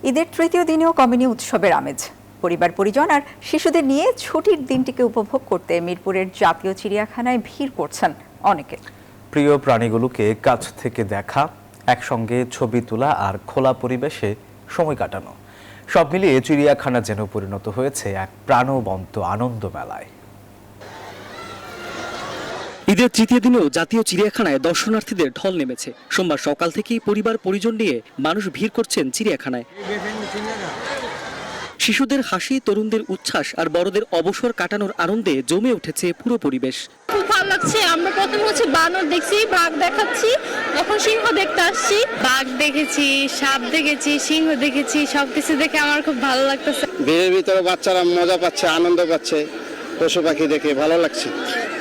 ঈদের তৃতীয় দিনেও কমেনি উৎসবের আমেজ। পরিবার পরিজন আর শিশুদের নিয়ে ছুটির দিনটিকে উপভোগ করতে মিরপুরের জাতীয় চিড়িয়াখানায় ভিড় করছেন অনেকে। প্রিয় প্রাণীগুলোকে কাছ থেকে দেখা, একসঙ্গে ছবি তোলা আর খোলা পরিবেশে সময় কাটানো, সব মিলিয়ে চিড়িয়াখানা যেন পরিণত হয়েছে এক প্রাণবন্ত আনন্দ মেলায়। ঈদের তৃতীয় দিনেও জাতীয় চিড়িয়াখানায় দর্শনার্থীদের ঢল নেমেছে। সোমবার সকাল থেকেই পরিবার পরিজন নিয়ে মানুষ ভিড় করছেন চিড়িয়াখানায়। শিশুদের হাসি, তরুণদের উচ্ছ্বাস আর বড়দের অবসর কাটানোর আনন্দে জমে উঠেছে পুরো পরিবেশ। খুব ভালো লাগছে। আমরা প্রথমে বানর দেখছি, বাঘ দেখাচ্ছি, এখন সিংহ দেখতে আসছি। বাঘ দেখেছি, সাপ দেখেছি, সিংহ দেখেছি, সবকিছু দেখে আমার খুব ভালো লাগতেছে। ভিড়ের ভিতরে বাচ্চারা মজা পাচ্ছে, আনন্দ পাচ্ছে, পশু পাখি দেখে ভালো লাগছে।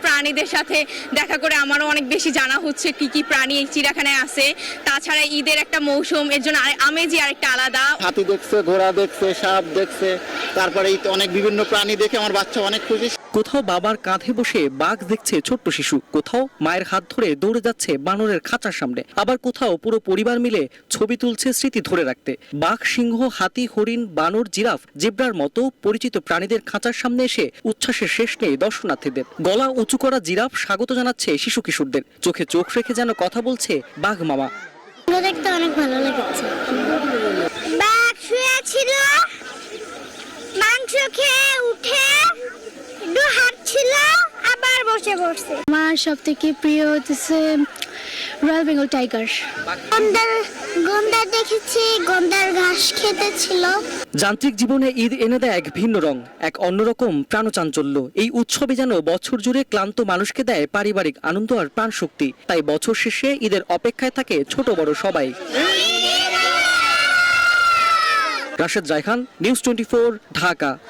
প্রাণীদের সাথে দেখা করে আমারও অনেক বেশি জানা হচ্ছে কি কি প্রাণী এই চিড়িয়াখানায় আছে। তাছাড়া ঈদের একটা মৌসুম, এর জন্য আমেজই আরেকটা আলাদা। হাতি দেখছে, ঘোড়া দেখছে, সাপ দেখছে, তারপরে অনেক বিভিন্ন প্রাণী দেখে আমার বাচ্চা অনেক খুশি। কোথাও বাবার কাঁধে বসে বাঘ দেখছে ছোট্ট শিশু, কোথাও মায়ের হাত ধরে দৌড়ে যাচ্ছে বানরের খাঁচার সামনে, আবার কোথাও পুরো পরিবার মিলে ছবি তুলছে স্মৃতি ধরে রাখতে। বাঘ, সিংহ, হাতি, হরিণ, বানর, জিরাফ, জেব্রার মতো পরিচিত প্রাণীদের খাঁচার সামনে এসে উচ্ছ্বাসের শেষ নেই দর্শনার্থীদের। গলা উঁচু করা জিরাফ স্বাগত জানাচ্ছে শিশু কিশোরদের, চোখে চোখ রেখে যেন কথা বলছে বাঘ মামা। দেখতে অনেক ভালো লেগেছে। বাঘ শুয়ে ছিল, মাংস খেয়ে উঠে একটু হাঁটছিল, আবার বসে পড়ছে। আমার সব থেকে প্রিয় হচ্ছে রয়্যাল বেঙ্গল টাইগার। গন্ডার দেখেছি, গন্ডার ঘাস খেতেছিল। যান্ত্রিক জীবনে ঈদ এনে দেয় এক ভিন্ন রং, এক অন্যরকম প্রাণচাঞ্চল্য। এই উৎসবে যেন বছর জুড়ে ক্লান্ত মানুষকে দেয় পারিবারিক আনন্দ আর প্রাণশক্তি। তাই বছর শেষে ঈদের অপেক্ষায় থাকে ছোট বড় সবাই। রাশেদ রায়হান, নিউজ 24, ঢাকা।